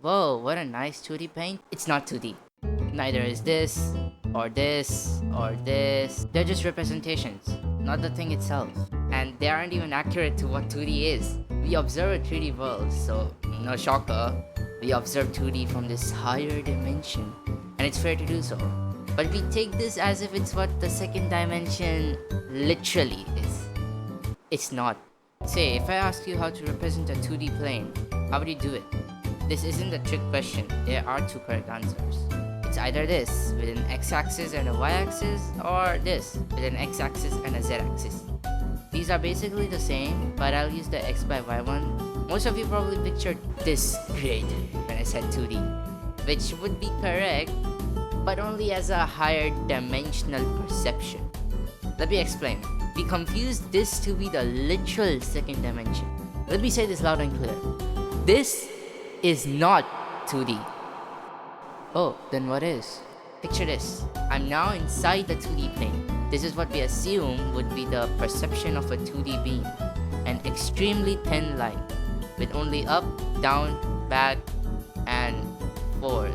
Whoa, what a nice 2D paint. It's not 2D. Neither is this, or this, or this. They're just representations, not the thing itself. And they aren't even accurate to what 2D is. We observe a 3D world, so no shocker, we observe 2D from this higher dimension. And it's fair to do so. But we take this as if it's what the second dimension literally is. It's not. Say, if I ask you how to represent a 2D plane, how would you do it? This isn't a trick question. There are two correct answers. It's either this with an x-axis and a y-axis, or this with an x-axis and a z-axis. These are basically the same, but I'll use the x by y one. Most of you probably pictured this grid when I said 2D, which would be correct, but only as a higher dimensional perception. Let me explain. We confuse this to be the literal second dimension. Let me say this loud and clear. This is not 2D. Oh, then what is? Picture this. I'm now inside the 2D plane. This is what we assume would be the perception of a 2D beam. An extremely thin line with only up, down, back, and forth.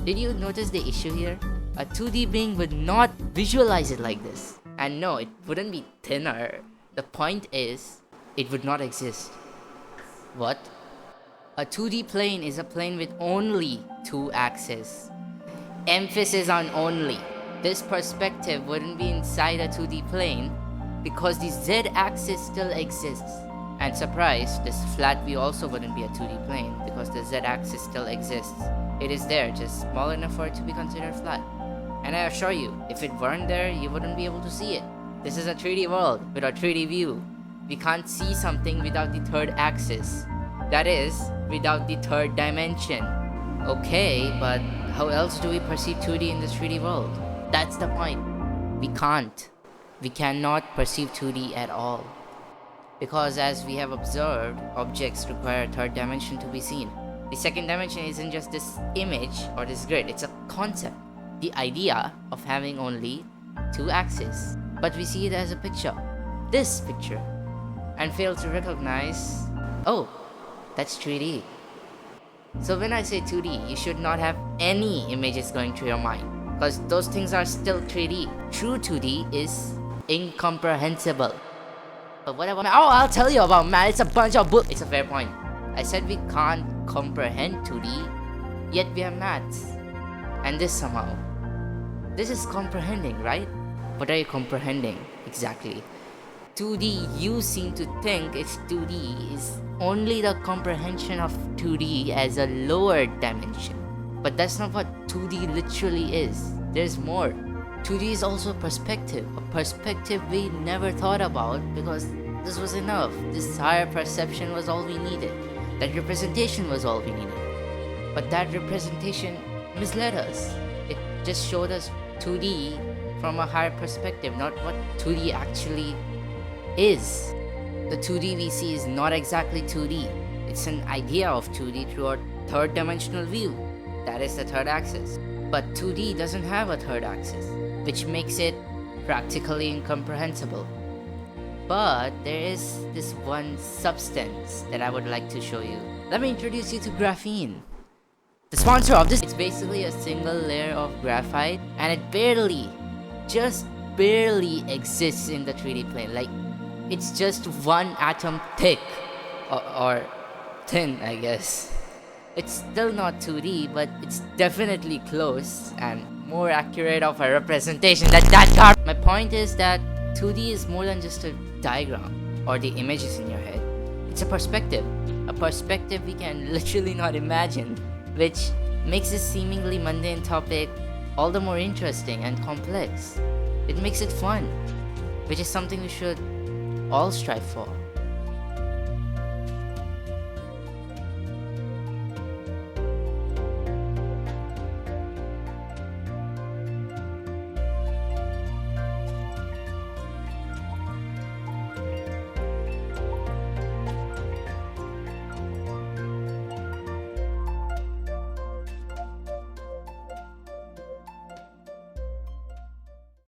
Did you notice the issue here? A 2D being would not visualize it like this. And no, it wouldn't be thinner. The point is, it would not exist. What? A 2D plane is a plane with only two axes. Emphasis on only. This perspective wouldn't be inside a 2D plane because the z-axis still exists. And surprise, this flat view also wouldn't be a 2D plane because the z-axis still exists. It is there, just small enough for it to be considered flat. And I assure you, if it weren't there, you wouldn't be able to see it. This is a 3D world with a 3D view. We can't see something without the third axis. That is, without the third dimension. Okay, but how else do we perceive 2D in this 3D world? That's the point. We can't. We cannot perceive 2D at all. Because as we have observed, objects require a third dimension to be seen. The second dimension isn't just this image or this grid, it's a concept. The idea of having only two axes. But we see it as a picture. This picture. And fail to recognize, oh, that's 3D. So when I say 2D, you should not have any images going through your mind. Because those things are still 3D. True 2D is incomprehensible. But what about... Oh, I'll tell you about math. It's a bunch of bull... It's a fair point. I said we can't comprehend 2D, yet we have maths. And this somehow. This is comprehending, right? What are you comprehending exactly? 2D, you seem to think it's 2D is only the comprehension of 2D as a lower dimension. But that's not what 2D literally is. There's more. 2D is also perspective. A perspective we never thought about because this was enough. This higher perception was all we needed. That representation was all we needed. But that representation misled us. It just showed us 2D from a higher perspective, not what 2D actually is. The 2D we see is not exactly 2D. It's an idea of 2D through a third dimensional view. That is the third axis. But 2D doesn't have a third axis, which makes it practically incomprehensible. But there is this one substance that I would like to show you. Let me introduce you to graphene. The sponsor of this, it's basically a single layer of graphite, and it barely, just barely exists in the 3D plane. Like, it's just one atom thick, or thin, I guess. It's still not 2D, but it's definitely close and more accurate of a representation than that car. My point is that 2D is more than just a diagram or the images in your head. It's a perspective we can literally not imagine, which makes this seemingly mundane topic all the more interesting and complex. It makes it fun, which is something we should all strive for.